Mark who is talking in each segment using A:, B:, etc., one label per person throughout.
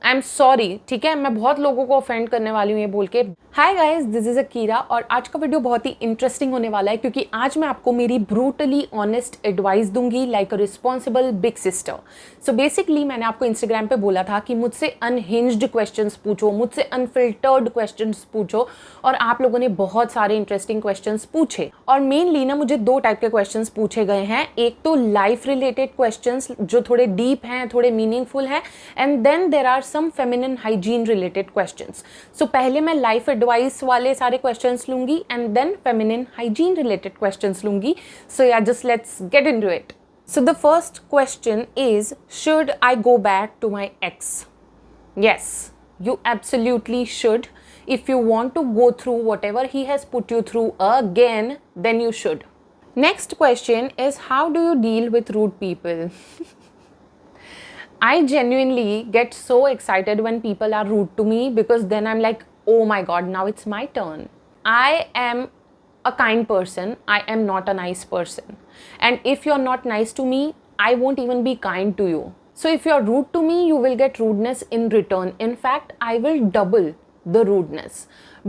A: I am sorry, ठीक है, मैं बहुत लोगों को ऑफेंड करने वाली हूँ ये बोल के। Hi guys, this is Akira और आज का वीडियो बहुत ही इंटरेस्टिंग होने वाला है क्योंकि आज मैं आपको मेरी ब्रूटली ऑनेस्ट एडवाइस दूंगी like a responsible big sister. So basically मैंने आपको इंस्टाग्राम पे बोला था कि मुझसे अनहिंज्ड क्वेश्चंस पूछो, मुझसे अनफिल्टर्ड क्वेश्चंस पूछो, और आप लोगों ने बहुत सारे इंटरेस्टिंग क्वेश्चंस पूछे। और मेनली ना मुझे दो टाइप के क्वेश्चंस पूछे गए हैं, एक तो लाइफ रिलेटेड क्वेश्चंस जो थोड़े डीप हैं, थोड़े मीनिंगफुल हैं, and then there are some feminine hygiene related questions. So पहले मैं लाइफ एडवाइस वाले सारे क्वेश्चंस लूंगी and then feminine hygiene related questions लूंगी। So yeah just let's get into it. So the first question is, should I go back to my ex? Yes, you absolutely should. If you want to go through whatever he has put you through again, then you should. Next question is, how do you deal with rude people? I genuinely get so excited when people are rude to me because then I'm like, oh my god, now it's my turn. I am a kind person. I am not a nice person. And if you're not nice to me, I won't even be kind to you. So if you're rude to me, you will get rudeness in return. In fact, I will double the rudeness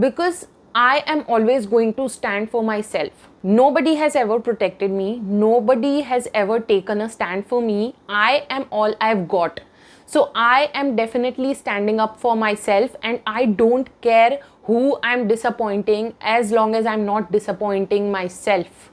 A: because I am always going to stand for myself. Nobody has ever protected me. Nobody has ever taken a stand for me. I am all I've got. So I am definitely standing up for myself and I don't care who I'm disappointing as long as I'm not disappointing myself.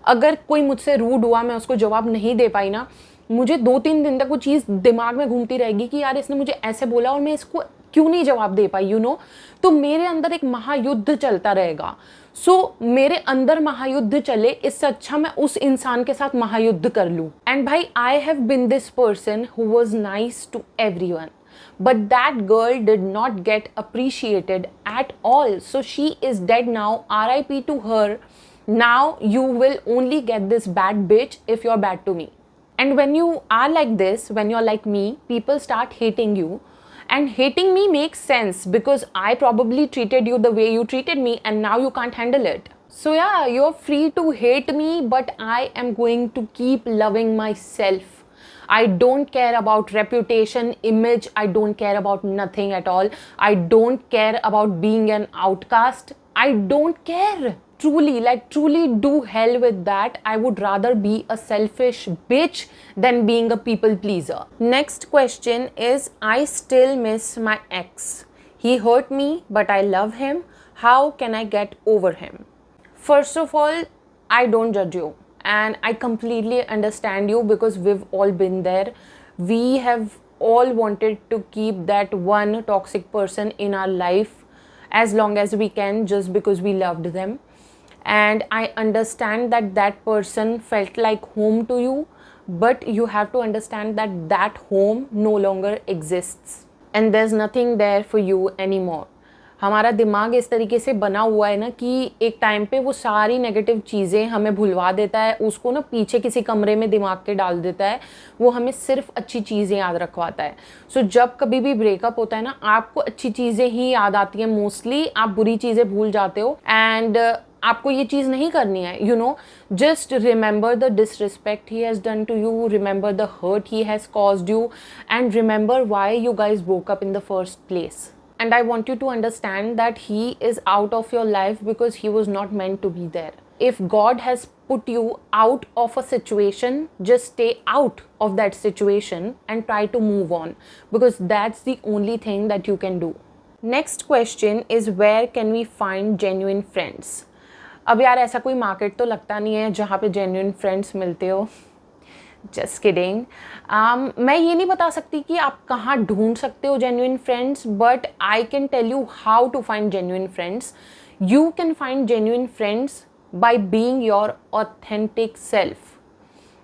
A: अगर कोई मुझसे rude हुआ, मैं उसको जवाब नहीं दे पाई ना, मुझे 2-3 दिन तक वो चीज़ दिमाग में घूमती रहेगी कि यार इसने मुझे ऐसे बोला और मैं इसको क्यों नहीं जवाब दे पाई, यू नो। तो मेरे अंदर एक महायुद्ध चलता रहेगा। सो मेरे अंदर महायुद्ध चले, इससे अच्छा मैं उस इंसान के साथ महायुद्ध कर लूँ। एंड भाई, I have been this person who was nice to everyone, but that girl did not get appreciated at all. So she is dead now. RIP to her. Now you will only get this bad bitch if you're bad to me. And when you are like this, when you're like me, people start hating you. And hating me makes sense because I probably treated you the way you treated me and now you can't handle it. So yeah, you're free to hate me, but I am going to keep loving myself. I don't care about reputation, image, I don't care about nothing at all. I don't care about being an outcast. I don't care. Truly, like truly do hell with that. I would rather be a selfish bitch than being a people pleaser. Next question is, I still miss my ex. He hurt me, but I love him. How can I get over him? First of all, I don't judge you. And I completely understand you because we've all been there. We have all wanted to keep that one toxic person in our life as long as we can just because we loved them. And I understand that that person felt like home to you, but you have to understand that that home no longer exists and there's nothing there for you anymore. हमारा दिमाग इस तरीके से बना हुआ है ना कि एक टाइम पे वो सारी नेगेटिव चीज़ें हमें भुलवा देता है, उसको ना पीछे किसी कमरे में दिमाग के डाल देता है, वो हमें सिर्फ अच्छी चीज़ें याद रखवाता है। सो जब कभी भी ब्रेकअप होता है ना, आपको अच्छी चीज़ें ही याद आती हैं मोस्टली, आप बुरी चीज़ें भूल जाते हो। एंड आपको ये चीज़ नहीं करनी है, you know. Just remember the disrespect he has done to you, remember the hurt he has caused you, and remember why you guys broke up in the first place. And I want you to understand that he is out of your life because he was not meant to be there. If God has put you out of a situation, just stay out of that situation and try to move on because that's the only thing that you can do. Next question is, where can we find genuine friends? अब यार ऐसा कोई market तो लगता नहीं है जहाँ पे genuine friends मिलते हो। Just kidding. मैं ये नहीं बता सकती कि आप कहाँ ढूंढ सकते हो genuine friends, but I can tell you how to find genuine friends. You can find genuine friends by being your authentic self,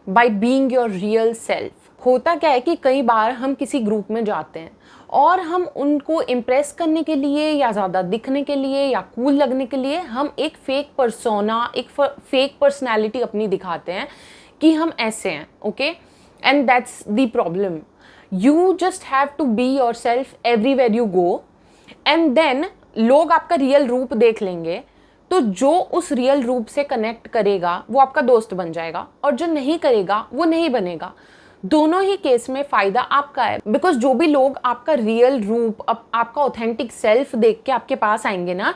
A: by being your real self. होता क्या है कि कई बार हम किसी ग्रुप में जाते हैं और हम उनको इम्प्रेस करने के लिए या ज़्यादा दिखने के लिए या कूल लगने के लिए हम एक फेक पर्सोना, एक फेक पर्सनैलिटी अपनी दिखाते हैं कि हम ऐसे हैं, okay. And that's the problem. You just have to be your self everywhere you go and then लोग आपका रियल रूप देख लेंगे, तो जो उस रियल रूप से कनेक्ट करेगा वो आपका दोस्त बन जाएगा और जो नहीं करेगा वो नहीं बनेगा. दोनों ही केस में फ़ायदा आपका है, बिकॉज जो भी लोग आपका रियल रूप, आपका ऑथेंटिक सेल्फ देख के आपके पास आएंगे ना,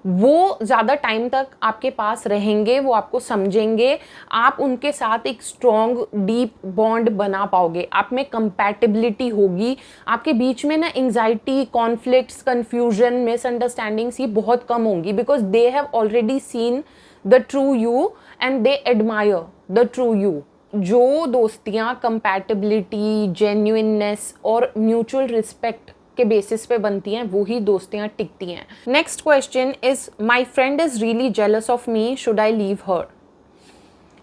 A: वो ज़्यादा टाइम तक आपके पास रहेंगे, वो आपको समझेंगे, आप उनके साथ एक स्ट्रॉन्ग डीप बॉन्ड बना पाओगे, आप में कंपैटिबिलिटी होगी, आपके बीच में ना एंजाइटी, कॉन्फ्लिक्ट्स, कन्फ्यूजन, मिसअंडरस्टैंडिंग्स ये बहुत कम होंगी, because they have already seen the true you and they admire the true you. जो दोस्तियाँ कंपैटिबिलिटी, जेन्युइननेस और म्यूचुअल रिस्पेक्ट के बेसिस पे बनती हैं, वो ही दोस्तियाँ टिकती हैं। Next question is, my friend is really jealous of me, should I leave her?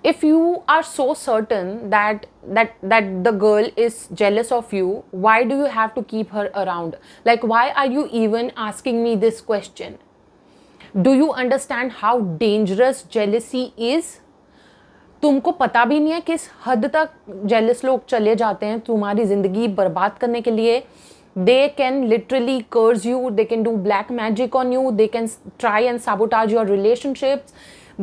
A: If you are so certain that the girl is jealous of you, why do you have to keep her around? Like, why are you even asking me this question? Do you understand how dangerous jealousy is? तुमको पता भी नहीं है किस हद तक jealous लोग चले जाते हैं तुम्हारी ज़िंदगी बर्बाद करने के लिए। They can literally curse you, they can do black magic on you, they can try and sabotage your relationships,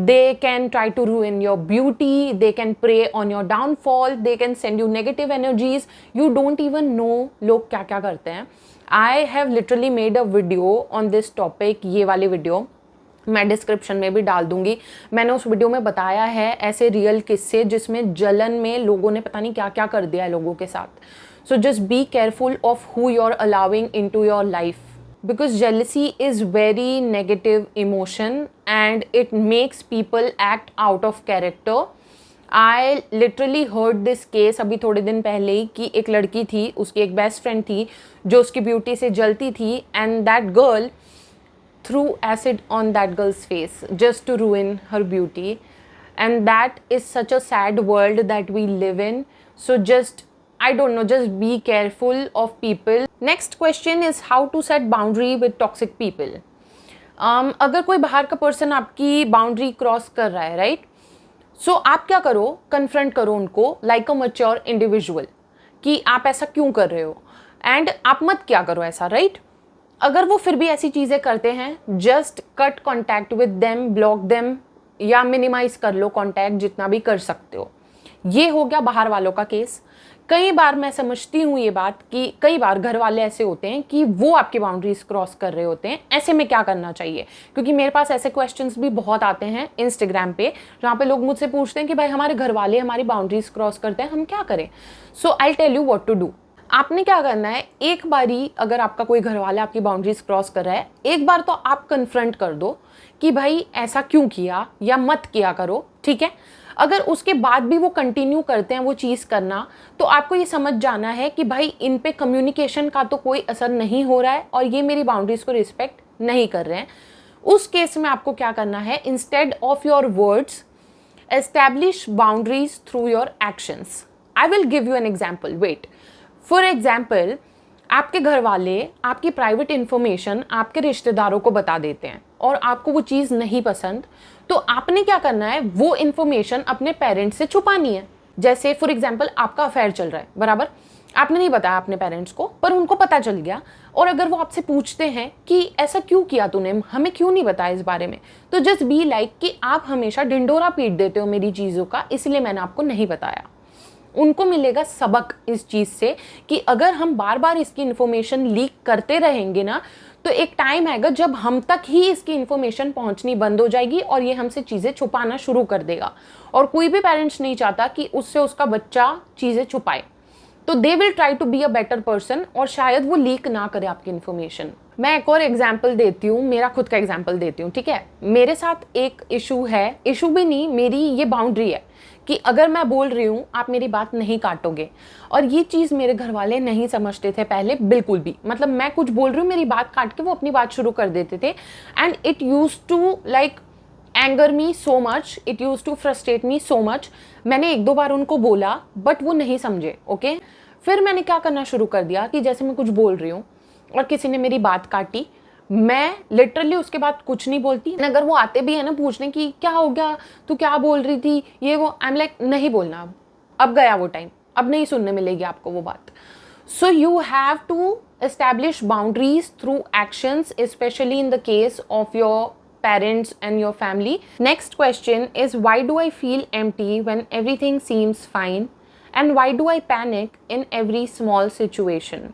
A: they can try to ruin your beauty, they can prey on your downfall, they can send you negative energies, you don't even know लोग क्या क्या करते हैं। I have literally made a video on this topic, ये वाली video मैं description में भी डाल दूंगी। मैंने उस वीडियो में बताया है ऐसे रियल किस्से जिसमें जलन में लोगों ने पता नहीं क्या क्या कर दिया है लोगों के साथ। So just be careful of who you are allowing in to your life, because jealousy is very negative emotion and it makes people act out of character. I literally heard this case अभी थोड़े दिन पहले ही कि एक लड़की थी, उसकी एक बेस्ट फ्रेंड थी जो उसकी ब्यूटी से जलती थी, and that girl threw acid on that girl's face just to ruin her beauty, and that is such a sad world that we live in. So just, I don't know, just be careful of people. Next question is how to set boundary with toxic people. अगर कोई बाहर का person आपकी boundary cross कर रहा है, right, सो आप क्या करो, कन्फ्रंट करो उनको लाइक अ मैच्योर इंडिविजुअल कि आप ऐसा क्यों कर रहे हो, एंड आप मत क्या करो ऐसा, राइट। अगर वो फिर भी ऐसी चीज़ें करते हैं, just cut contact with them, block them, या मिनिमाइज कर लो कॉन्टैक्ट जितना भी कर सकते हो। ये हो गया बाहर वालों का केस। कई बार मैं समझती हूँ ये बात कि कई बार घर वाले ऐसे होते हैं कि वो आपकी बाउंड्रीज क्रॉस कर रहे होते हैं, ऐसे में क्या करना चाहिए, क्योंकि मेरे पास ऐसे क्वेश्चंस भी बहुत आते हैं इंस्टाग्राम पे जहाँ पे लोग मुझसे पूछते हैं कि भाई हमारे घर वाले हमारी बाउंड्रीज क्रॉस करते हैं, हम क्या करें। So I tell you what to do. आपने क्या करना है, एक बारी अगर आपका कोई घर वाला आपकी बाउंड्रीज क्रॉस कर रहा है, एक बार तो आप कन्फ्रंट कर दो कि भाई ऐसा क्यों किया या मत किया करो, ठीक है। अगर उसके बाद भी वो कंटिन्यू करते हैं वो चीज़ करना, तो आपको ये समझ जाना है कि भाई इन पे कम्युनिकेशन का तो कोई असर नहीं हो रहा है और ये मेरी बाउंड्रीज को रिस्पेक्ट नहीं कर रहे हैं। उस केस में आपको क्या करना है, instead of your words establish boundaries through your actions. I will give you an example, wait. For example, आपके घर वाले आपकी प्राइवेट इन्फॉर्मेशन आपके रिश्तेदारों को बता देते हैं और आपको वो चीज़ नहीं पसंद, तो आपने क्या करना है, वो इन्फॉर्मेशन अपने पेरेंट्स से छुपानी है। जैसे फॉर एग्जाम्पल आपका अफेयर चल रहा है, बराबर, आपने नहीं बताया अपने पेरेंट्स को, पर उनको पता चल गया, और अगर वो आपसे पूछते हैं कि ऐसा क्यों किया तूने, हमें क्यों नहीं बताया इस बारे में, तो जस्ट बी लाइक कि आप हमेशा ढिंडोरा पीट देते हो मेरी चीज़ों का, इसलिए मैंने आपको नहीं बताया। उनको मिलेगा सबक इस चीज़ से कि अगर हम बार बार इसकी इन्फॉर्मेशन लीक करते रहेंगे ना, तो एक टाइम आएगा जब हम तक ही इसकी इन्फॉर्मेशन पहुंचनी बंद हो जाएगी और ये हमसे चीज़ें छुपाना शुरू कर देगा। और कोई भी पेरेंट्स नहीं चाहता कि उससे उसका बच्चा चीज़ें छुपाए, तो they will try to be a better person और शायद वो लीक ना करे आपकी इन्फॉर्मेशन। मैं एक और एग्जाम्पल देती हूँ, मेरा खुद का एग्जाम्पल देती हूँ, ठीक है। मेरे साथ एक इशू है, इशू भी नहीं, मेरी ये बाउंड्री है कि अगर मैं बोल रही हूँ आप मेरी बात नहीं काटोगे, और ये चीज़ मेरे घर वाले नहीं समझते थे पहले बिल्कुल भी। मतलब मैं कुछ बोल रही हूँ, मेरी बात काट के वो अपनी बात शुरू कर देते थे, and it used to like anger me so much, it used to frustrate me so much. मैंने एक दो बार उनको बोला बट वो नहीं समझे, ओके। फिर मैंने क्या करना शुरू कर दिया कि जैसे मैं कुछ बोल रही हूँ और किसी ने मेरी बात काटी, मैं लिटरली उसके बाद कुछ नहीं बोलती। अगर वो आते भी है ना पूछने की क्या हो गया, तू क्या बोल रही थी, ये वो, आई एम लाइक नहीं बोलना, अब गया वो टाइम, अब नहीं सुनने मिलेगी आपको वो बात। So you have to establish boundaries through actions, specially in the case of your parents and your family. Next question is, why do I feel empty when everything seems fine and why do I panic in every small situation?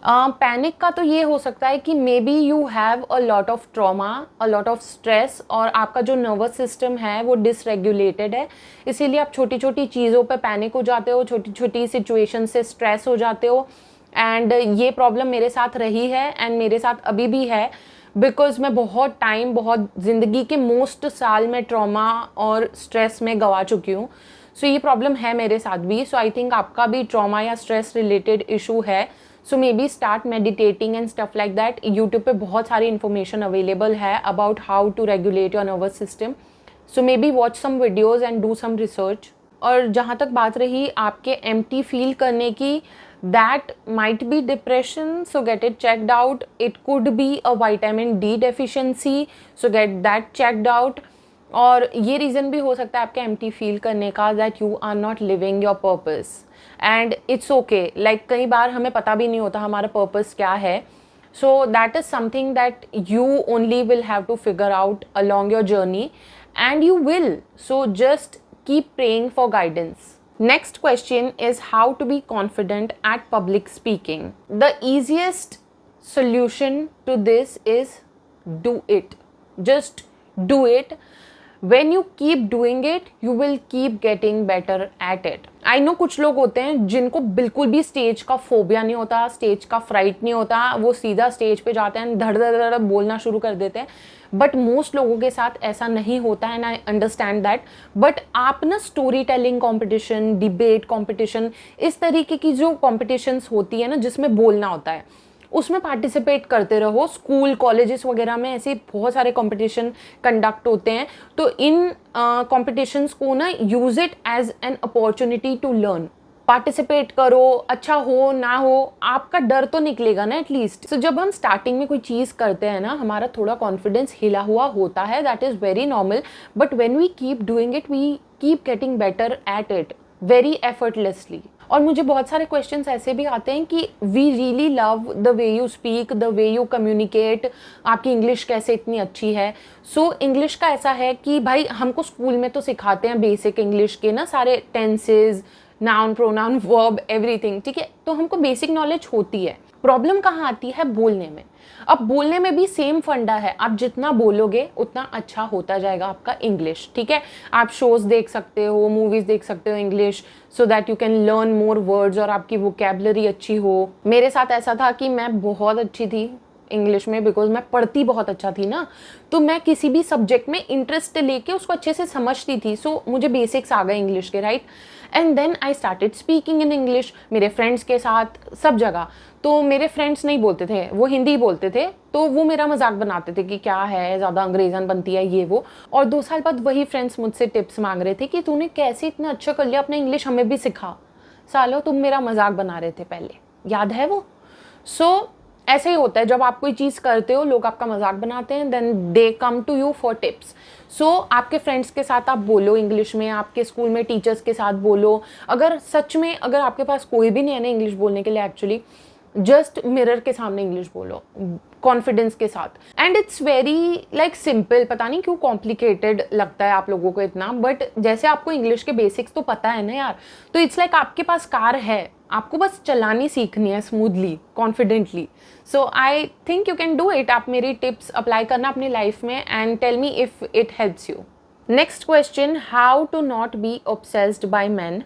A: Panic का तो ये हो सकता है कि may be you have a lot of trauma, a lot of stress, और आपका जो नर्वस सिस्टम है वो डिसरेगुलेटेड है, इसीलिए आप छोटी छोटी चीज़ों पे पैनिक हो जाते हो, छोटी छोटी सिचुएशन से स्ट्रेस हो जाते हो. एंड ये प्रॉब्लम मेरे साथ रही है एंड मेरे साथ अभी भी है, बिकॉज मैं बहुत टाइम, बहुत ज़िंदगी के मोस्ट साल में ट्रॉमा और स्ट्रेस में गवा चुकी हूँ. सो ये प्रॉब्लम है मेरे साथ भी. सो आई थिंक आपका भी ट्रॉमा या स्ट्रेस रिलेटेड इशू है. So maybe start meditating and stuff like that. YouTube पे बहुत सारी इन्फॉर्मेशन अवेलेबल है about how to regulate your nervous system. So maybe watch some videos and do some research. और जहाँ तक बात रही आपके एम्प्टी फील करने की, that might be depression, so get it checked out. It could be a vitamin D deficiency, so get that checked out. और ये रीज़न भी हो सकता है आपके एम्प्टी फील करने का, that you are not living your purpose. And it's okay, like कई बार हमें पता भी नहीं होता हमारा पर्पस क्या है. So that is something that you only will have to figure out along your journey, and you will. So just keep praying for guidance. Next question is how to be confident at public speaking. The easiest solution to this is do it. Just do it. When you keep doing it, you will keep getting better at it. I know कुछ लोग होते हैं जिनको बिल्कुल भी stage का phobia नहीं होता, स्टेज का फ्राइट नहीं होता, वो सीधा स्टेज पे जाते हैं, धड़ धड़ धड़ बोलना शुरू कर देते हैं. बट मोस्ट लोगों के साथ ऐसा नहीं होता है, and I understand that. But आप ना story telling competition, debate competition, इस तरीके की जो कॉम्पिटिशन्स होती है ना जिसमें बोलना होता है, उसमें पार्टिसिपेट करते रहो. स्कूल कॉलेजेस वगैरह में ऐसे बहुत सारे कंपटीशन कंडक्ट होते हैं. तो इन कॉम्पिटिशन्स को ना use it as an opportunity to learn. Participate करो, अच्छा हो ना हो, आपका डर तो निकलेगा ना एटलीस्ट. सो जब हम स्टार्टिंग में कोई चीज़ करते हैं ना, हमारा थोड़ा कॉन्फिडेंस हिला हुआ होता है, that is very normal. But when we keep doing it, we keep getting better at it very effortlessly. और मुझे बहुत सारे क्वेश्चंस ऐसे भी आते हैं कि we really love the way you speak, the way you communicate, आपकी इंग्लिश कैसे इतनी अच्छी है. सो इंग्लिश का ऐसा है कि भाई हमको स्कूल में तो सिखाते हैं बेसिक इंग्लिश के ना सारे tenses, noun, pronoun, verb, everything, ठीक है, तो हमको बेसिक नॉलेज होती है. प्रॉब्लम कहाँ आती है? बोलने में. अब बोलने में भी सेम फंडा है, आप जितना बोलोगे उतना अच्छा होता जाएगा आपका इंग्लिश. ठीक है, आप शोज़ देख सकते हो, मूवीज़ देख सकते हो English, so that you can learn more words और आपकी वोकैबुलरी अच्छी हो. मेरे साथ ऐसा था कि मैं बहुत अच्छी थी इंग्लिश में, बिकॉज मैं पढ़ती बहुत अच्छा थी ना, तो मैं किसी भी सब्जेक्ट में इंटरेस्ट लेके उसको अच्छे से समझती थी. सो मुझे बेसिक्स आ गए इंग्लिश के, right. And then I started speaking in English, मेरे फ्रेंड्स के साथ, सब जगह. तो मेरे फ्रेंड्स नहीं बोलते थे, वो हिंदी बोलते थे, तो वो मेरा मजाक बनाते थे कि क्या है, ज़्यादा अंग्रेज़न बनती है ये वो. और 2 साल बाद वही फ्रेंड्स मुझसे टिप्स मांग रहे थे कि तूने कैसे इतना अच्छा कर लिया अपना इंग्लिश, हमें भी सिखा. सालों तुम मेरा मजाक बना रहे थे पहले, याद है वो. सो ऐसे ही होता है, जब आप कोई चीज़ करते हो लोग आपका मजाक बनाते हैं, then they come to you for tips. So आपके फ्रेंड्स के साथ आप बोलो इंग्लिश में, आपके स्कूल में टीचर्स के साथ बोलो. अगर सच में अगर आपके पास कोई भी नहीं है ना इंग्लिश बोलने के लिए, एक्चुअली जस्ट मिरर के सामने इंग्लिश बोलो कॉन्फिडेंस के साथ. And it's very like simple, पता नहीं क्यों कॉम्प्लिकेटेड लगता है आप लोगों को इतना, बट जैसे आपको इंग्लिश के बेसिक्स तो पता है ना यार, तो इट्स लाइक आपके पास कार है, आपको बस चलानी सीखनी है smoothly, confidently. So I think you can do it. आप मेरी टिप्स अप्लाई करना अपनी लाइफ में and tell me if it helps you. Next question, how to not be obsessed by man.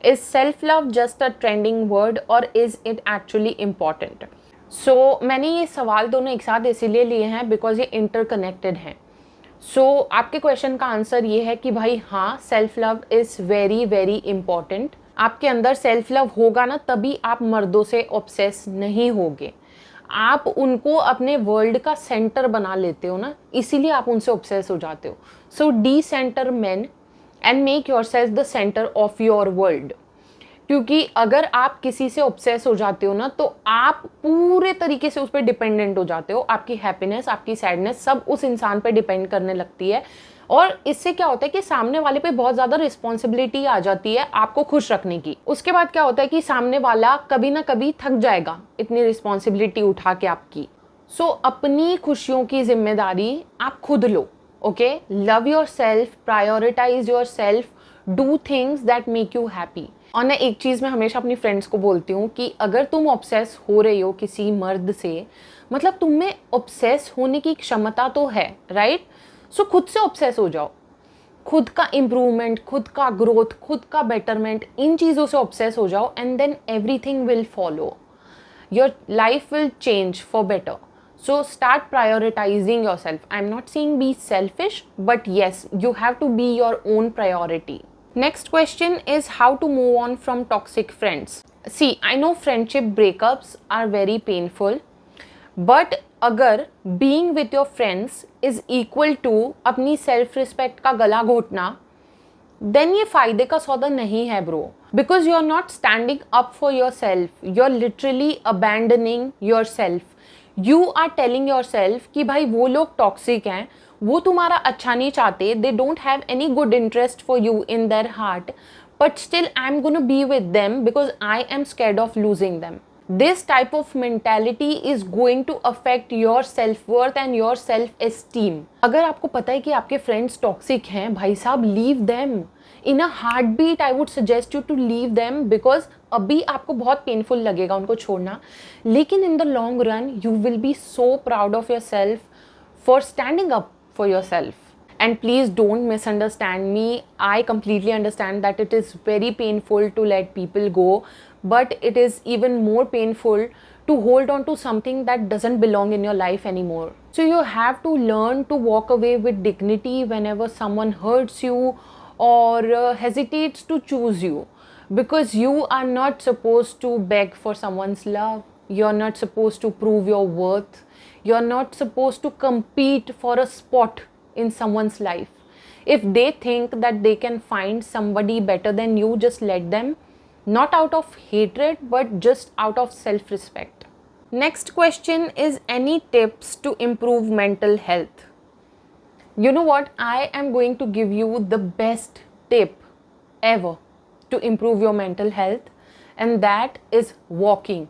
A: Is self-love just a trending word or is it actually important? So मैंने ये सवाल दोनों एक साथ इसीलिए लिए हैं बिकॉज ये इंटरकनेक्टेड हैं. सो आपके क्वेश्चन का आंसर ये है कि भाई हाँ, self love is very very important. आपके अंदर सेल्फ लव होगा ना, तभी आप मर्दों से ऑब्सेस नहीं होगे. आप उनको अपने वर्ल्ड का सेंटर बना लेते हो ना, इसीलिए आप उनसे ऑब्सेस हो जाते हो. So decentre man and make yourself the centre of your world. क्योंकि अगर आप किसी से ऑब्सेस हो जाते हो ना, तो आप पूरे तरीके से उस पर डिपेंडेंट हो जाते हो. आपकी हैप्पीनेस, आपकी सैडनेस सब उस इंसान पे डिपेंड करने लगती है. और इससे क्या होता है कि सामने वाले पे बहुत ज़्यादा रिस्पॉन्सिबिलिटी आ जाती है आपको खुश रखने की. उसके बाद क्या होता है कि सामने वाला कभी ना कभी थक जाएगा इतनी रिस्पॉन्सिबिलिटी उठा के आपकी. सो अपनी खुशियों की जिम्मेदारी आप खुद लो. Okay, love yourself, prioritize yourself, do things that make you happy. और मैं एक चीज़ मैं हमेशा अपनी फ्रेंड्स को बोलती हूँ कि अगर तुम ऑब्सेस हो रही हो किसी मर्द से, मतलब तुम में ऑब्सेस होने की क्षमता तो है, राइट? सो खुद से ऑब्सेस हो जाओ, खुद का इम्प्रूवमेंट, खुद का ग्रोथ, खुद का बेटरमेंट, इन चीज़ों से ऑब्सेस हो जाओ and then everything will follow. Your life will change for better. So start prioritizing yourself. I'm not saying be selfish, but yes, you have to be your own priority. Next question is how to move on from toxic friends. See, I know friendship breakups are very painful, but अगर being with your friends is equal to अपनी self respect का गला घोटना, then ये फायदे का सौदा नहीं है bro. Because you are not standing up for yourself. You are literally abandoning yourself. You are telling your self कि भाई वो लोग टॉक्सिक हैं, वो तुम्हारा अच्छा नहीं चाहते, they don't have any good interest for you in their heart, but still I am gonna be with them because I am scared of losing them. This type of mentality is going to affect your self worth and your self esteem. अगर आपको पता है कि आपके friends toxic हैं, भाई साहब leave them in a heart beat. I would suggest you to leave them because अभी आपको बहुत पेनफुल लगेगा उनको छोड़ना, लेकिन in the long run you will be so proud of your self for standing up for your self. And please don't misunderstand me. I completely understand that it is very painful to let people go, but it is even more painful to hold on to something that doesn't belong in your life anymore. So you have to learn to walk away with dignity whenever someone hurts you or hesitates to choose you, because you are not supposed to beg for someone's love. You're not supposed to prove your worth. You're not supposed to compete for a spot in someone's life. If they think that they can find somebody better than you, just let them, not out of hatred but just out of self-respect. Next question is any tips to improve mental health? You know what, I am going to give you the best tip ever to improve your mental health, and that is walking.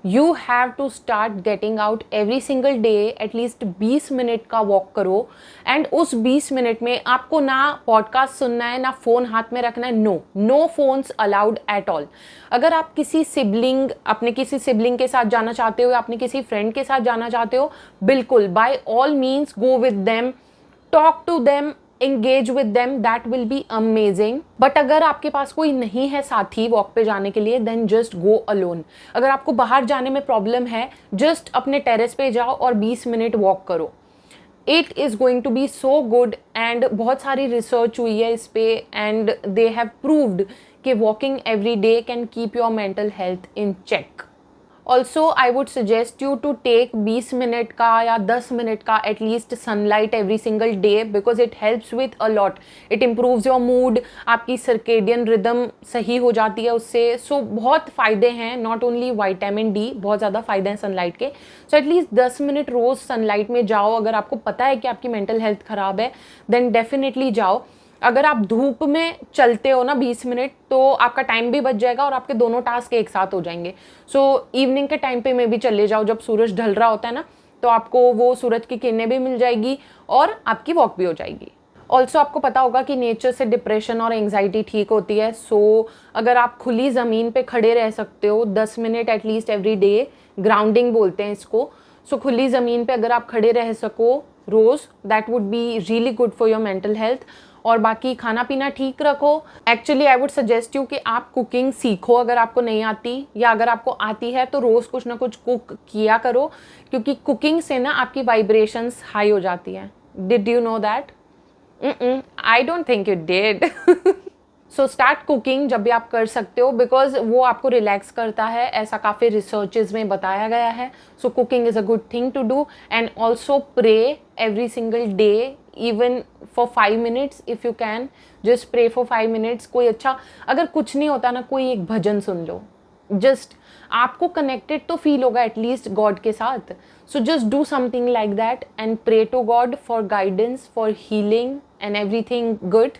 A: You have to start getting out every single day, at least 20 minute का walk करो, and उस 20 minute में आपको ना podcast सुनना है ना phone हाथ में रखना है, no phones allowed at all. अगर आप अपने किसी सिबलिंग के साथ जाना चाहते हो या अपने किसी फ्रेंड के साथ जाना चाहते हो, बिल्कुल by all means go with them, talk to them, engage with them, that will be amazing. But अगर आपके पास कोई नहीं है साथी वॉक पे जाने के लिए, then just go alone. अगर आपको बाहर जाने में प्रॉब्लम है, just अपने टेरेस पे जाओ और 20 मिनट वॉक करो. It is going to be so good, and बहुत सारी रिसर्च हुई है इस पे, and they have proved कि walking every day can keep your mental health in check. Also I would suggest you to take 20 minute का या 10 minute का at least sunlight every single day, because it helps with a lot. It improves your mood, आपकी circadian rhythm सही हो जाती है उससे. सो बहुत फ़ायदे हैं, नॉट ओनली विटामिन डी, बहुत ज़्यादा फ़ायदे हैं सनलाइट के. सो एटलीस्ट 10 मिनट रोज़ सनलाइट में जाओ. अगर आपको पता है कि आपकी मेंटल हेल्थ ख़राब है, देन डेफिनेटली जाओ. अगर आप धूप में चलते हो ना 20 मिनट, तो आपका टाइम भी बच जाएगा और आपके दोनों टास्क एक साथ हो जाएंगे. सो इवनिंग के टाइम पे में भी चले जाओ, जब सूरज ढल रहा होता है ना, तो आपको वो सूरज की किरणें भी मिल जाएगी और आपकी वॉक भी हो जाएगी. ऑल्सो आपको पता होगा कि नेचर से डिप्रेशन और एंग्जाइटी ठीक होती है. सो अगर आप खुली ज़मीन पे खड़े रह सकते हो 10 minute at least every day, grounding बोलते हैं इसको. सो खुली ज़मीन पे अगर आप खड़े रह सको रोज़, that would be really good for your mental health. और बाकी खाना पीना ठीक रखो. Actually I would suggest you कि आप कुकिंग सीखो अगर आपको नहीं आती, या अगर आपको आती है तो रोज़ कुछ ना कुछ कुक किया करो, क्योंकि कुकिंग से ना आपकी वाइब्रेशंस हाई हो जाती हैं. Did you know that? I don't think you did. So start cooking जब भी आप कर सकते हो, बिकॉज वो आपको रिलैक्स करता है, ऐसा काफ़ी रिसर्चेज में बताया गया है. So cooking is a good thing to do. And also pray every single day, even for 5 minutes if you can. Just pray for 5 minutes. कोई अच्छा, अगर कुछ नहीं होता ना, कोई एक भजन सुन लो. जस्ट आपको कनेक्टेड तो फील होगा एटलीस्ट गॉड के साथ. So just do something like that and pray to god for guidance, for healing and everything good.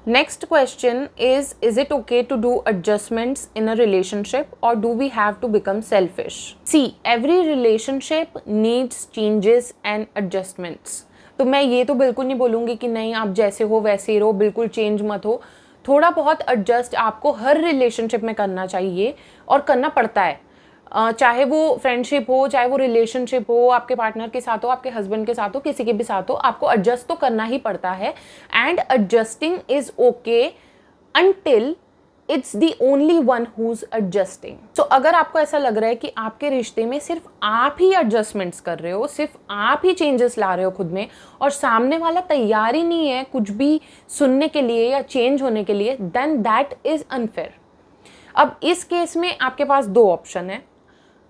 A: Next question is it okay to do adjustments in a relationship, or do we have to become selfish? See, every relationship needs changes and adjustments. तो मैं ये तो बिल्कुल नहीं बोलूँगी कि नहीं आप जैसे हो वैसे ही रहो, बिल्कुल चेंज मत हो। थोड़ा बहुत एडजस्ट आपको हर रिलेशनशिप में करना चाहिए और करना पड़ता है। चाहे वो फ्रेंडशिप हो, चाहे वो रिलेशनशिप हो, आपके पार्टनर के साथ हो, आपके हस्बैंड के साथ हो, किसी के भी साथ हो, आपको एडजस्ट तो करना ही पड़ता है। And adjusting is okay until it's the only one who's adjusting. So अगर आपको ऐसा लग रहा है कि आपके रिश्ते में सिर्फ आप ही एडजस्टमेंट्स कर रहे हो, सिर्फ आप ही चेंजेस ला रहे हो खुद में और सामने वाला तैयार ही नहीं है कुछ भी सुनने के लिए या चेंज होने के लिए, then that is unfair. अब इस केस में आपके पास दो ऑप्शन है,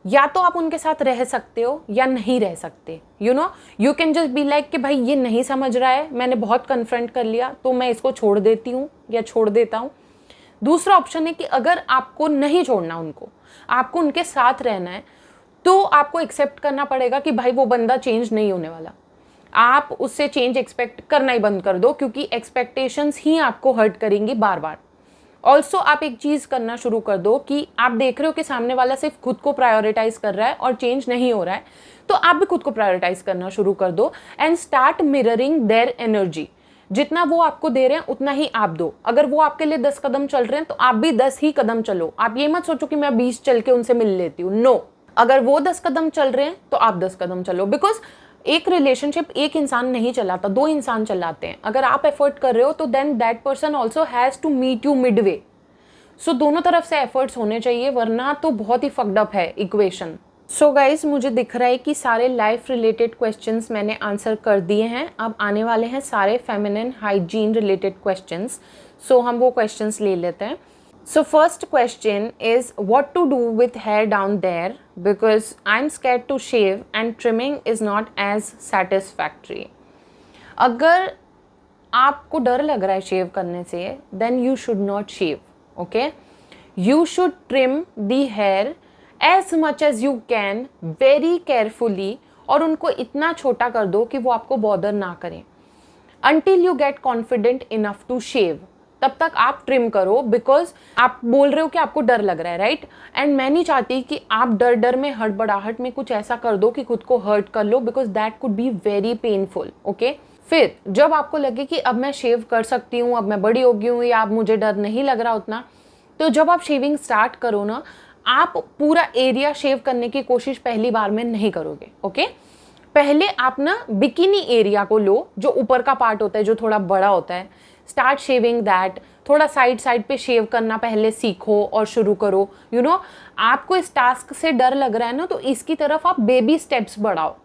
A: या तो आप उनके साथ रह सकते हो या नहीं रह सकते। You can just be like कि भाई ये नहीं समझ रहा है, मैंने बहुत कन्फ्रंट कर लिया तो मैं इसको छोड़ देती हूँ या छोड़ देता हूँ। दूसरा ऑप्शन है कि अगर आपको नहीं छोड़ना उनको, आपको उनके साथ रहना है, तो आपको एक्सेप्ट करना पड़ेगा कि भाई वो बंदा चेंज नहीं होने वाला। आप उससे चेंज एक्सपेक्ट करना ही बंद कर दो, क्योंकि एक्सपेक्टेशंस ही आपको हर्ट करेंगी बार बार। ऑल्सो आप एक चीज़ करना शुरू कर दो कि आप देख रहे हो कि सामने वाला सिर्फ खुद को प्रायोरिटाइज कर रहा है और चेंज नहीं हो रहा है, तो आप भी खुद को प्रायोरिटाइज करना शुरू कर दो and start mirroring their energy. जितना वो आपको दे रहे हैं उतना ही आप दो। अगर वो आपके लिए 10 कदम चल रहे हैं तो आप भी 10 ही कदम चलो। आप ये मत सोचो कि मैं 20 चल के उनसे मिल लेती हूँ। नो, अगर वो 10 कदम चल रहे हैं तो आप 10 कदम चलो। बिकॉज एक रिलेशनशिप एक इंसान नहीं चलाता, दो इंसान चलाते हैं। अगर आप एफर्ट कर रहे हो तो then that person also has to meet you midway. So दोनों तरफ से एफर्ट्स होने चाहिए, वरना तो बहुत ही फक्ड अप है इक्वेशन। सो गाइज, मुझे दिख रहा है कि सारे लाइफ रिलेटेड क्वेश्चंस मैंने आंसर कर दिए हैं। अब आने वाले हैं सारे feminine hygiene related questions. So हम वो क्वेश्चंस ले लेते हैं। So first question is what to do with hair down there because I am scared to shave and trimming is not as satisfactory. अगर आपको डर लग रहा है शेव करने से, then you should not shave. Okay, you should trim the hair as much as you can very carefully और उनको इतना छोटा कर दो कि वो आपको बॉदर ना करें until you get confident enough to shave। तब तक आप ट्रिम करो, बिकॉज आप बोल रहे हो कि आपको डर लग रहा है, राइट? एंड मैं नहीं चाहती कि आप डर डर में हड़बड़ाहट में कुछ ऐसा कर दो कि खुद को हर्ट कर लो, because that could be very painful. Okay, फिर जब आपको लगे कि अब मैं शेव कर सकती हूँ, अब मैं बड़ी हो गई हूँ या अब मुझे डर नहीं लग रहा उतना, तो जब आप शेविंग स्टार्ट करो ना, आप पूरा एरिया शेव करने की कोशिश पहली बार में नहीं करोगे। ओके, पहले आप ना बिकिनी एरिया को लो, जो ऊपर का पार्ट होता है, जो थोड़ा बड़ा होता है। Start shaving that. थोड़ा साइड साइड पे शेव करना पहले सीखो और शुरू करो। आपको इस टास्क से डर लग रहा है ना, तो इसकी तरफ आप बेबी स्टेप्स बढ़ाओ।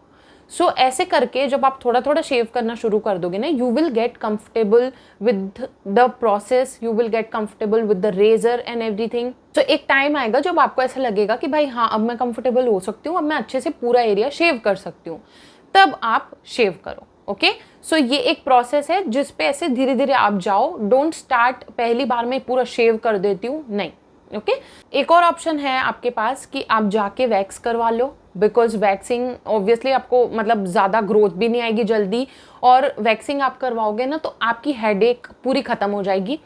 A: सो ऐसे करके जब आप थोड़ा थोड़ा शेव करना शुरू कर दोगे ना, you will get comfortable with the process, you will get comfortable with the razor and everything. So एक टाइम आएगा जब आपको ऐसा लगेगा कि भाई हाँ, अब मैं कंफर्टेबल हो सकती हूँ, अब मैं अच्छे से पूरा एरिया शेव कर सकती हूँ, तब आप शेव करो। ओके, सो ये एक प्रोसेस है जिस पे ऐसे धीरे धीरे आप जाओ। डोंट स्टार्ट पहली बार में पूरा शेव कर देती हूँ, नहीं। ओके, एक और ऑप्शन है आपके पास कि आप जाके वैक्स करवा लो, बिकॉज वैक्सिंग ऑब्वियसली आपको मतलब ज़्यादा ग्रोथ भी नहीं आएगी जल्दी, और वैक्सिंग आप करवाओगे ना तो आपकी हेडेक पूरी ख़त्म हो जाएगी,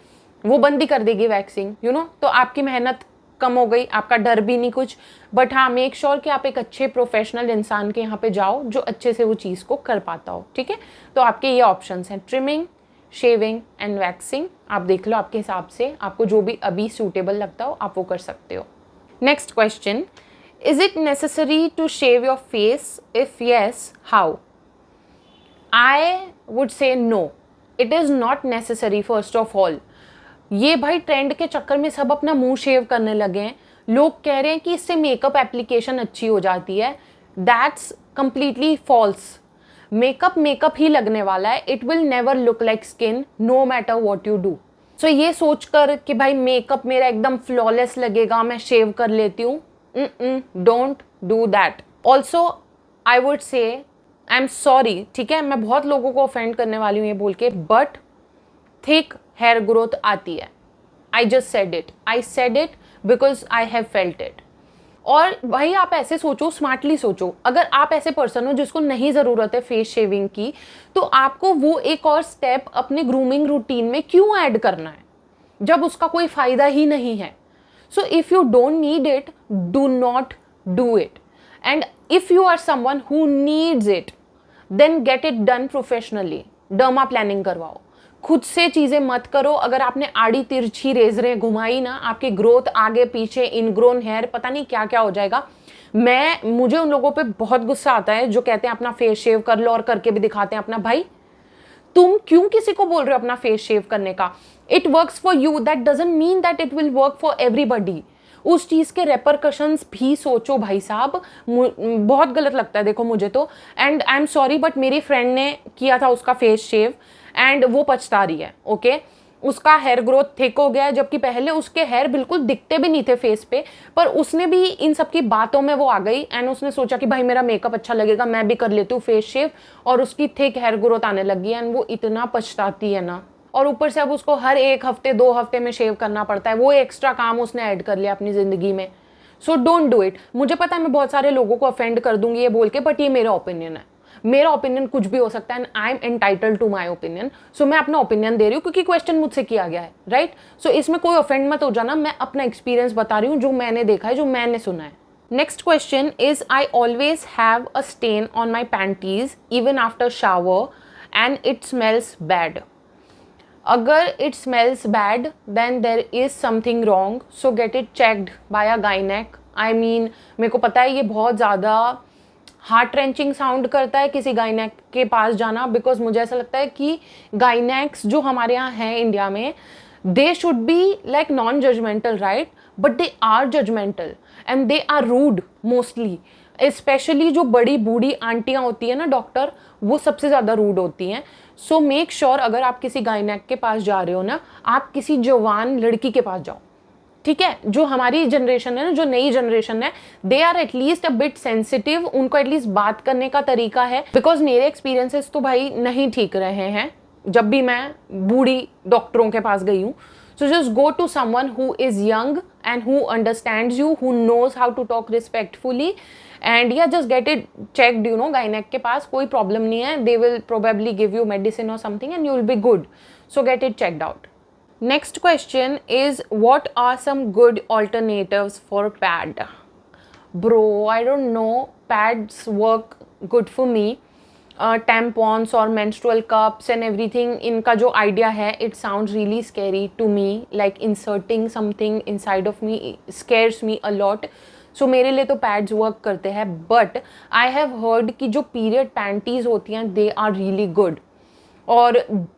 A: वो बंद ही कर देगी वैक्सिंग। तो आपकी मेहनत कम हो गई, आपका डर भी नहीं कुछ। बट हाँ, मेक श्योर कि आप एक अच्छे प्रोफेशनल इंसान के यहाँ पे जाओ जो अच्छे से वो चीज़ को कर पाता हो। ठीक है, तो आपके ये ऑप्शंस हैं, ट्रिमिंग, शेविंग एंड वैक्सिंग। आप देख लो आपके हिसाब से, आपको जो भी अभी सूटेबल लगता हो आप वो कर सकते हो। Next question, is it necessary to shave your face? If yes, how? I would say no, it is not necessary. First of all, ये भाई ट्रेंड के चक्कर में सब अपना मुंह शेव करने लगे हैं। लोग कह रहे हैं कि इससे मेकअप एप्लीकेशन अच्छी हो जाती है। That's completely false. मेकअप ही लगने वाला है। It will never look like skin no matter what you do. So ये सोचकर कि भाई मेकअप मेरा एकदम फ्लॉलेस लगेगा, मैं शेव कर लेती हूँ, don't do that. Also I would से, आई एम सॉरी, ठीक है, मैं बहुत लोगों को ऑफेंड करने वाली हूँ ये बोल के, बट थिक हेयर ग्रोथ आती है। I just said it because I have felt it. और भाई आप ऐसे सोचो, स्मार्टली सोचो, अगर आप ऐसे पर्सन हो जिसको नहीं ज़रूरत है फेस शेविंग की, तो आपको वो एक और स्टेप अपने ग्रूमिंग रूटीन में क्यों ऐड करना है जब उसका कोई फ़ायदा ही नहीं है? So if you don't need it, do not do it. And if you are someone who needs it, then get it done professionally, dermaplaning करवाओ, खुद से चीज़ें मत करो। अगर आपने आड़ी तिरछी रेजरें घुमाई ना, आपकी ग्रोथ आगे पीछे, इनग्रोन हेयर, पता नहीं क्या क्या हो जाएगा। मुझे उन लोगों पे बहुत गुस्सा आता है जो कहते हैं अपना फेस शेव कर लो और करके भी दिखाते हैं अपना। भाई तुम क्यों किसी को बोल रहे हो अपना फेस शेव करने का? It works for you, that doesn't mean that it will work for everybody. उस चीज़ के रेपरकशंस भी सोचो भाई साहब। बहुत गलत लगता है देखो मुझे तो, and I am sorry but मेरी फ्रेंड ने किया था उसका फेस शेव एंड वो पछता रही है। ओके उसका हेयर ग्रोथ थिक हो गया है, जबकि पहले उसके हेयर बिल्कुल दिखते भी नहीं थे फेस पे, पर उसने भी इन सब की बातों में वो आ गई एंड उसने सोचा कि भाई मेरा मेकअप अच्छा लगेगा, मैं भी कर लेती हूँ फेस शेव, और उसकी थिक हेयर ग्रोथ आने लगी एंड वो इतना पछताती है ना। और ऊपर से अब उसको हर 1 हफ्ते 2 हफ्ते में शेव करना पड़ता है। वो एक्स्ट्रा काम उसने ऐड कर लिया अपनी ज़िंदगी में। So don't do it. मुझे पता है मैं बहुत सारे लोगों को ऑफेंड कर दूंगी ये बोल के, बट ये मेरा ओपिनियन है। मेरा ओपिनियन कुछ भी हो सकता है and I am entitled to my opinion. So मैं अपना ओपिनियन दे रही हूँ क्योंकि क्वेश्चन मुझसे किया गया है, राइट? सो इसमें कोई ऑफेंड मत हो जाना, मैं अपना एक्सपीरियंस बता रही हूँ जो मैंने देखा है, जो मैंने सुना है। Next question is, I always have a stain on my panties even after shower and it smells bad. अगर it smells bad then there is something wrong, so get it checked by a gynaec. I mean मेरे को पता है ये बहुत ज़्यादा heart wrenching sound करता है किसी गायनेक के पास जाना, बिकॉज मुझे ऐसा लगता है कि गायनेक्स जो हमारे यहाँ हैं इंडिया में, they should be like non judgemental, right? But they are judgemental and they are rude mostly. Specially जो बड़ी बूढ़ी आंटियाँ होती है ना डॉक्टर, वो सबसे ज़्यादा रूड होती हैं। सो मेक श्योर अगर आप किसी गायनेक के पास जा रहे हो ना, आप किसी जवान लड़की के पास जाओ, ठीक है? जो हमारी जनरेशन है ना, जो नई जनरेशन है, they are at least a bit sensitive, उनको एटलीस्ट बात करने का तरीका है। बिकॉज मेरे एक्सपीरियंसेस तो भाई नहीं ठीक रहे हैं जब भी मैं बूढ़ी डॉक्टरों के पास गई हूँ। So just go to someone who is young and who understands you, who knows how to talk respectfully, and ya just get it checked, you know. Gynaec के पास कोई प्रॉब्लम नहीं है, they will probably give you medicine और something and you will be good. So get it checked out. Next question is, what are some good alternatives for pad? Bro, I don't know. Pads work good for me. Tampons or menstrual cups and everything, इनका जो idea है, it sounds really scary to me. Like inserting something inside of me scares me a lot. So मेरे लिए तो pads work करते हैं. But I have heard कि जो period panties होती हैं, they are really good. और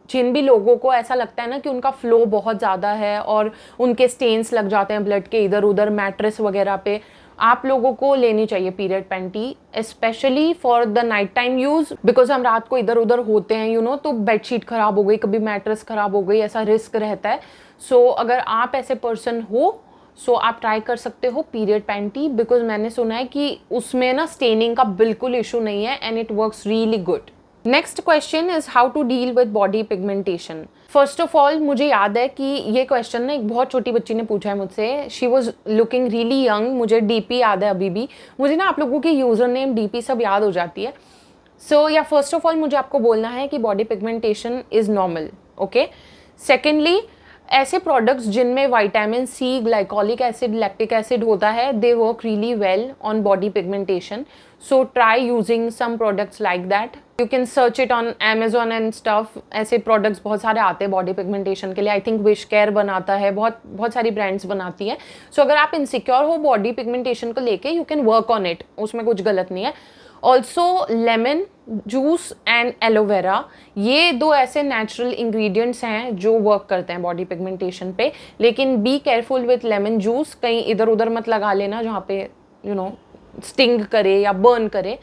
A: जिन भी लोगों को ऐसा लगता है ना कि उनका फ्लो बहुत ज़्यादा है और उनके स्टेन्स लग जाते हैं ब्लड के इधर उधर मैट्रेस वगैरह पे, आप लोगों को लेनी चाहिए period panty, specially for the night time use. Because हम रात को इधर उधर होते हैं, यू नो, तो बेडशीट ख़राब हो गई, कभी मैट्रेस ख़राब हो गई, ऐसा रिस्क रहता है। सो अगर आप ऐसे पर्सन हो, सो आप ट्राई कर सकते हो पीरियड पैंटी, बिकॉज मैंने सुना है कि उसमें ना स्टेनिंग का बिल्कुल इशू नहीं है and it works really good. Next question is how to deal with body pigmentation. First of all मुझे याद है कि ये क्वेश्चन ना एक बहुत छोटी बच्ची ने पूछा है मुझसे. She was looking really young. मुझे डीपी याद है अभी भी. मुझे ना आप लोगों के यूज़र नेम डीपी सब याद हो जाती है. सो या फर्स्ट ऑफ ऑल मुझे आपको बोलना है कि body pigmentation is normal. Okay. Secondly, ऐसे प्रोडक्ट्स जिनमें vitamin C, glycolic acid, lactic acid होता है, they work really well on body pigmentation. So try using some products like that. You can search it on Amazon and stuff. ऐसे products बहुत सारे आते हैं body pigmentation के लिए. I think wish care बनाता है, बहुत सारी ब्रांड्स बनाती है. सो अगर आप इनसिक्योर हो बॉडी पिगमेंटेशन को लेके, you can work on it, उसमें कुछ गलत नहीं है. Also lemon juice and aloe vera, ये 2 ऐसे नेचुरल इंग्रेडिएंट्स हैं जो वर्क करते हैं बॉडी पिगमेंटेशन पे. लेकिन be careful with lemon juice. कहीं इधर उधर मत लगा लेना जहाँ पे यू नो स्टिंग करे या बर्न करे.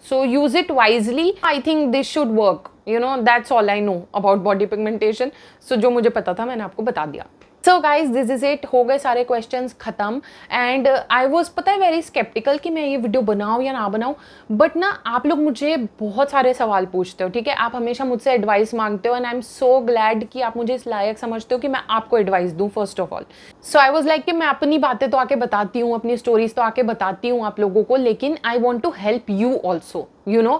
A: So use it wisely. I think this should work. You know, that's all I know about body pigmentation. So जो मुझे पता था मैंने आपको बता दिया. So guys, this is it. हो गए सारे questions ख़त्म. And I was पता है very skeptical कि मैं ये वीडियो बनाऊँ या ना बनाऊँ. बट ना आप लोग मुझे बहुत सारे सवाल पूछते हो, ठीक है? आप हमेशा मुझसे एडवाइस मांगते हो and I am so glad कि आप मुझे इस लायक समझते हो कि मैं आपको एडवाइस दूँ first of all. So I was like कि मैं अपनी बातें तो आके बताती हूँ, अपनी स्टोरीज तो आके बताती हूँ आप लोगों को, लेकिन I want to help you also. You know,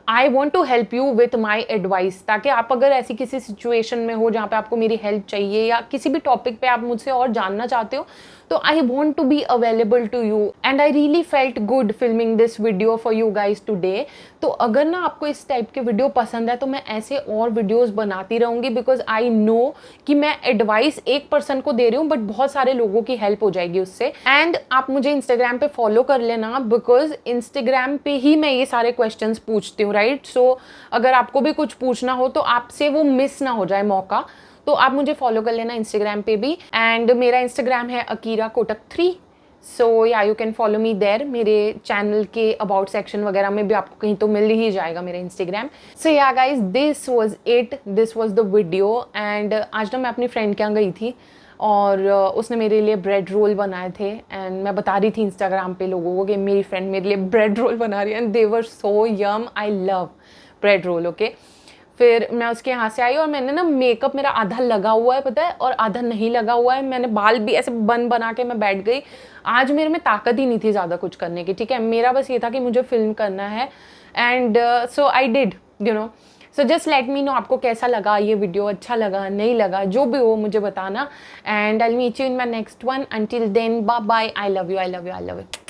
A: I want to help you with my advice, ताकि आप अगर ऐसी किसी सिचुएशन में हो जहाँ पे आपको मेरी हेल्प चाहिए या किसी भी टॉपिक पे आप मुझसे और जानना चाहते हो, तो I want to be available to you and I really felt good filming this video for you guys today. तो अगर ना आपको इस टाइप के वीडियो पसंद है तो मैं ऐसे और वीडियोज़ बनाती रहूँगी, बिकॉज आई नो कि मैं एडवाइस एक पर्सन को दे रही हूँ बट बहुत सारे लोगों की हेल्प हो जाएगी उससे। एंड आप मुझे इंस्टाग्राम पे फॉलो कर लेना, बिकॉज इंस्टाग्राम पे ही मैं ये सारे क्वेश्चंस पूछती हूँ, राइट। सो अगर आपको भी कुछ पूछना हो तो आपसे वो मिस ना हो जाए मौका, तो आप मुझे फॉलो कर लेना इंस्टाग्राम पे भी। एंड मेरा इंस्टाग्राम है अकीरा कोटक 3। सो या you can follow me there. मेरे चैनल के अबाउट सेक्शन वगैरह में भी आपको कहीं तो मिल ही जाएगा मेरा Instagram. So yeah guys, this was it, this was the video. And आज ना मैं अपनी फ्रेंड के यहाँ गई थी और उसने मेरे लिए ब्रेड रोल बनाए थे एंड मैं बता रही थी इंस्टाग्राम पे लोगों को कि मेरी फ्रेंड मेरे लिए ब्रेड रोल बना रही है and they were so yum. I love bread roll, okay. फिर मैं उसके यहाँ से आई और मैंने ना मेकअप मेरा आधा लगा हुआ है पता है और आधा नहीं लगा हुआ है। मैंने बाल भी ऐसे बन बना के मैं बैठ गई। आज मेरे में ताकत ही नहीं थी ज़्यादा कुछ करने की, ठीक है। मेरा बस ये था कि मुझे फिल्म करना है and so I did, you know. So just let me know आपको कैसा लगा ये वीडियो, अच्छा लगा नहीं लगा, जो भी हो मुझे बताना। And I will meet you in my next one. Until then bye bye. I love you, I love you, I love you.